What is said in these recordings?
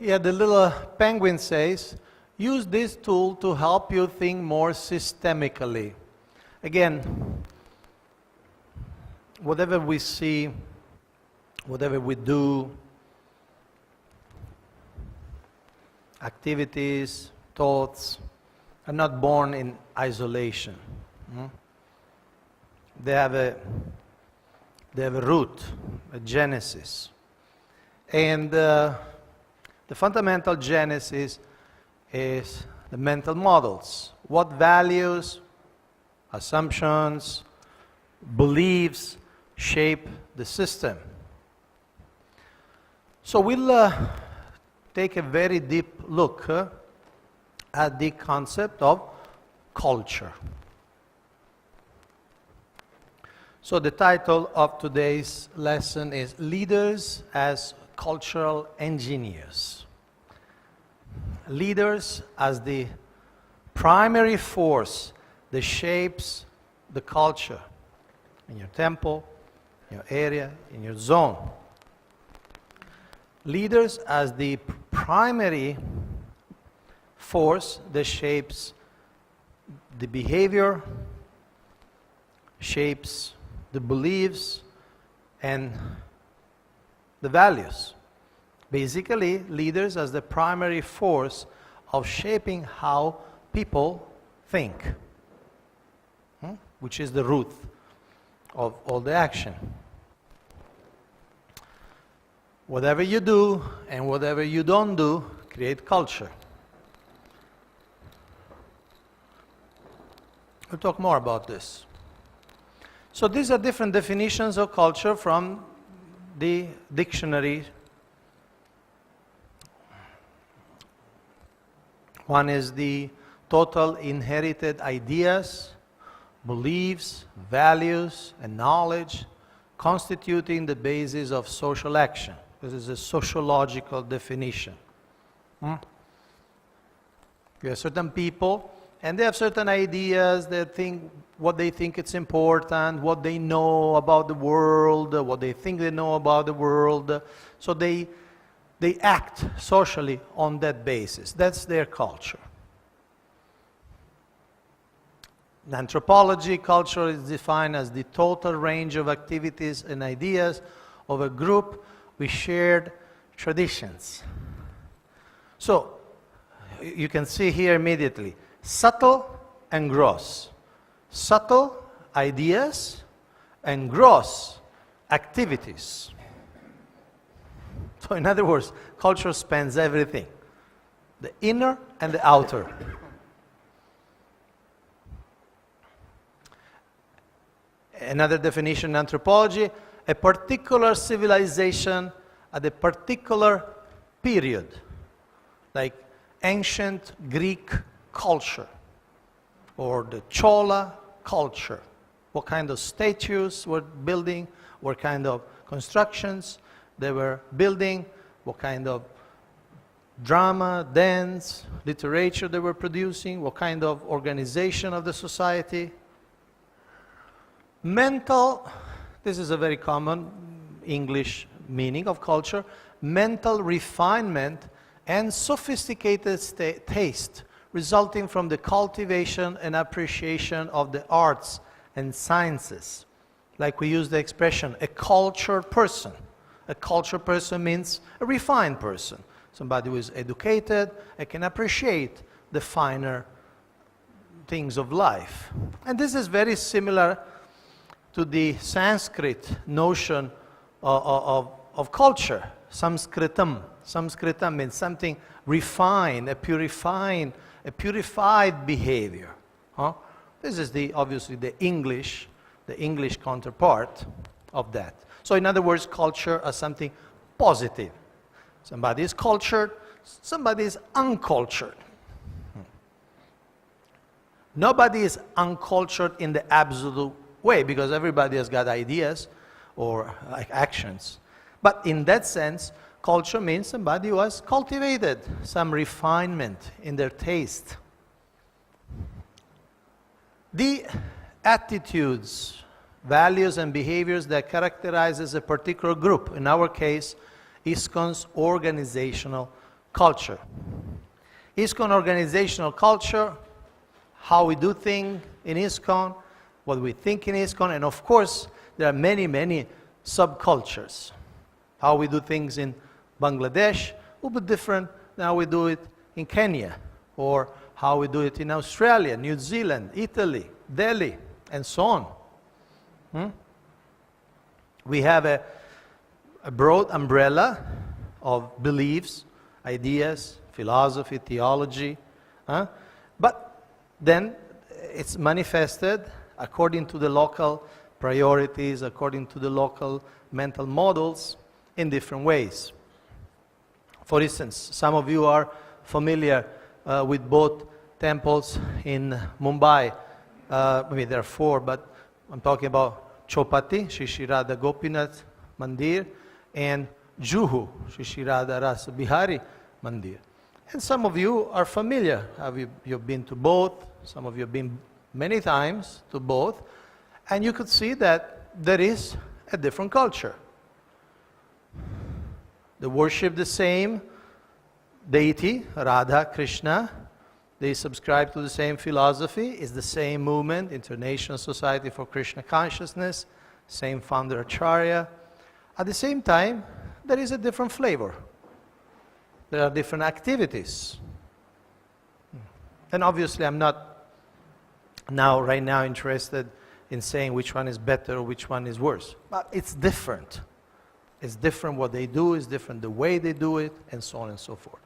yeah, the little penguin says, use this tool to help you think more systemically. Again, whatever we see, whatever we do, activities, thoughts, are not born in isolation. They have a root, a genesis. And the fundamental genesis is the mental models. What values, assumptions, beliefs shape the system. So we'll take a very deep look at the concept of culture. So the title of today's lesson is Leaders as Cultural Engineers. Leaders as the primary force that shapes the culture in your temple, in your area, in your zone. Leaders as the primary force that shapes the behavior, shapes the beliefs, and the values. Basically, leaders as the primary force of shaping how people think, which is the root of all the action. Whatever you do and whatever you don't do create culture. We'll talk more about this. So these are different definitions of culture from the dictionary. One is the total inherited ideas, beliefs, values, and knowledge constituting the basis of social action. This is a sociological definition. You have certain people, and they have certain ideas, they think what they think it's important, what they know about the world, what they think they know about the world. So they act socially on that basis. That's their culture. In anthropology, culture is defined as the total range of activities and ideas of a group with shared traditions. So, you can see here immediately, subtle and gross. Subtle ideas and gross activities. So in other words, culture spans everything, the inner and the outer. Another definition in anthropology, a particular civilization at a particular period, like ancient Greek culture or the Chola culture. What kind of statues were building, what kind of constructions they were building, what kind of drama, dance, literature they were producing, what kind of organization of the society. Mental, this is a very common English meaning of culture, mental refinement and sophisticated taste resulting from the cultivation and appreciation of the arts and sciences. Like we use the expression, a cultured person. A cultured person means a refined person. Somebody who is educated and can appreciate the finer things of life. And this is very similar to the Sanskrit notion of culture, Sanskritam. Sanskritam means something refined, a purified behavior. This is obviously the English counterpart of that. So in other words, culture as something positive. Somebody is cultured, somebody is uncultured. Nobody is uncultured in the absolute way, because everybody has got ideas or actions. But in that sense, culture means somebody who has cultivated some refinement in their taste. The attitudes, values, and behaviors that characterizes a particular group, in our case, ISKCON's organizational culture. ISKCON organizational culture, how we do things in ISKCON, what we think in ISKCON, and of course, there are many, many subcultures. How we do things in Bangladesh will be different than how we do it in Kenya, or how we do it in Australia, New Zealand, Italy, Delhi, and so on. We have a broad umbrella of beliefs, ideas, philosophy, theology, but then it's manifested according to the local priorities, according to the local mental models in different ways. For instance, some of you are familiar with both temples in Mumbai. There are 4, but I'm talking about Chopati, Shri Shri Radha Gopinath Mandir, and Juhu, Shri Shri Radha Rasa Bihari Mandir. And some of you are familiar. You've been to both. Some of you have been many times to both. And you could see that there is a different culture. They worship the same deity, Radha, Krishna. They subscribe to the same philosophy. It's the same movement, International Society for Krishna Consciousness, same founder Acharya. At the same time, there is a different flavor. There are different activities. And obviously, I'm not right now interested in saying which one is better or which one is worse. But it's different. It's different what they do, it's different the way they do it, and so on and so forth.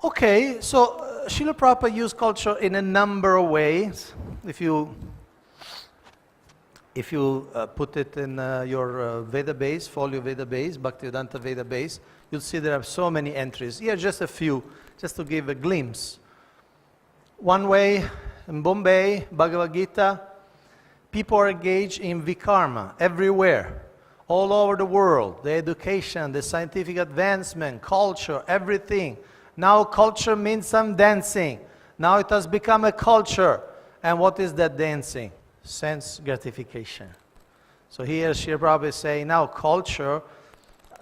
Okay, so Srila Prabhupada used culture in a number of ways. If you put it in your Veda base, folio Veda base, Bhaktivedanta Veda base, you'll see there are so many entries. Here, just a few, just to give a glimpse. One way, in Bombay, Bhagavad Gita, people are engaged in vikarma everywhere, all over the world. The education, the scientific advancement, culture, everything. Now culture means some dancing. Now it has become a culture. And what is that dancing? Sense gratification. So here Srila Prabhupada is saying now culture,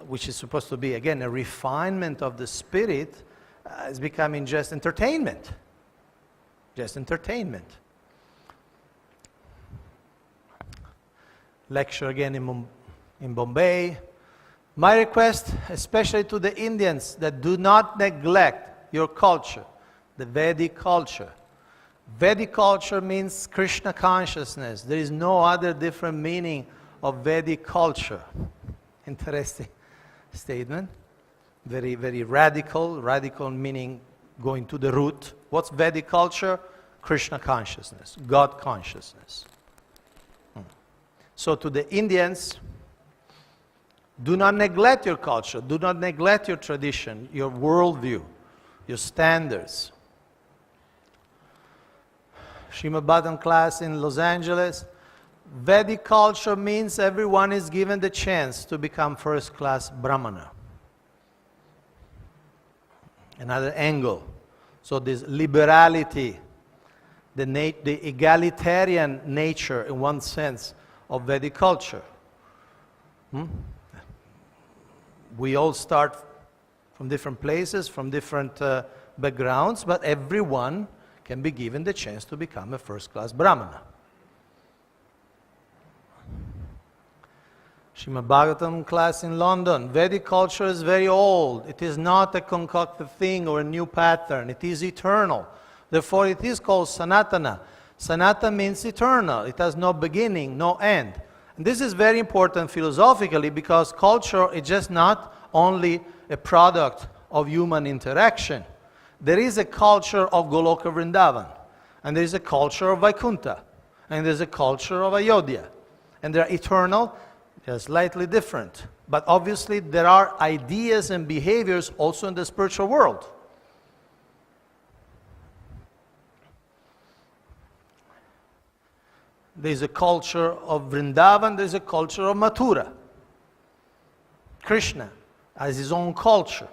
which is supposed to be again a refinement of the spirit, is becoming just entertainment. Just entertainment. Lecture again in Bombay. My request, especially to the Indians, that do not neglect your culture, the Vedic culture. Vedic culture means Krishna consciousness. There is no other different meaning of Vedic culture. Interesting statement. Very, very radical. Radical meaning going to the root. What's Vedic culture? Krishna consciousness, God consciousness. So to the Indians, do not neglect your culture. Do not neglect your tradition, your worldview, your standards. Srimad Bhattan class in Los Angeles. Vedic culture means everyone is given the chance to become first-class Brahmana. Another angle. So this liberality, the egalitarian nature in one sense of Vedic culture. We all start from different places, from different backgrounds, but everyone can be given the chance to become a first-class Brahmana. Srimad Bhagavatam class in London. Vedic culture is very old. It is not a concocted thing or a new pattern. It is eternal. Therefore, it is called Sanatana. Sanatana means eternal. It has no beginning, no end. And this is very important philosophically because culture is just not only a product of human interaction. There is a culture of Goloka Vrindavan, and there is a culture of Vaikuntha, and there is a culture of Ayodhya. And they are eternal, they are slightly different. But obviously there are ideas and behaviors also in the spiritual world. There is a culture of Vrindavan, there is a culture of Mathura. Krishna has his own culture.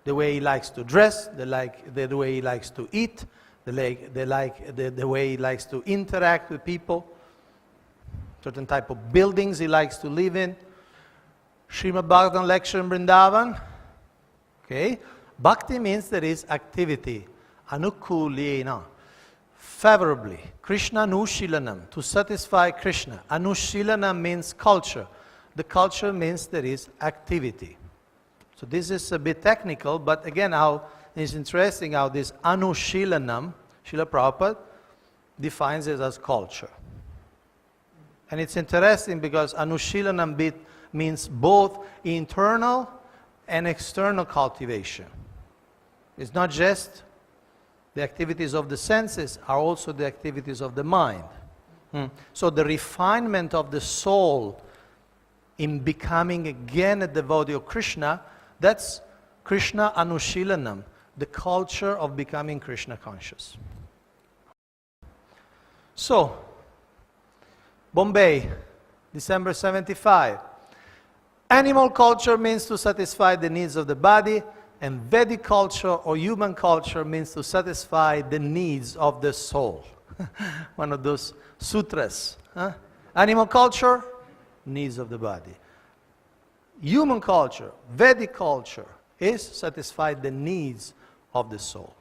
The way he likes to dress, the way he likes to eat, the way he likes to interact with people, certain type of buildings he likes to live in. Srimad Bhagavatam lecture in Vrindavan. Okay. Bhakti means there is activity. Anukulena. Favorably. Krishna Anushilanam. To satisfy Krishna. Anushilanam means culture. The culture means there is activity. So this is a bit technical, but again, how it's interesting how this Anushilanam, Srila Prabhupada, defines it as culture. And it's interesting because Anushilanam bit means both internal and external cultivation. It's not just the activities of the senses, are also the activities of the mind. So the refinement of the soul in becoming again a devotee of Krishna, that's Krishna Anushilanam, the culture of becoming Krishna conscious. So, Bombay, December 75. Animal culture means to satisfy the needs of the body, and Vedic culture or human culture means to satisfy the needs of the soul. One of those sutras. Huh? Animal culture, needs of the body. Human culture, Vedic culture, is satisfy the needs of the soul.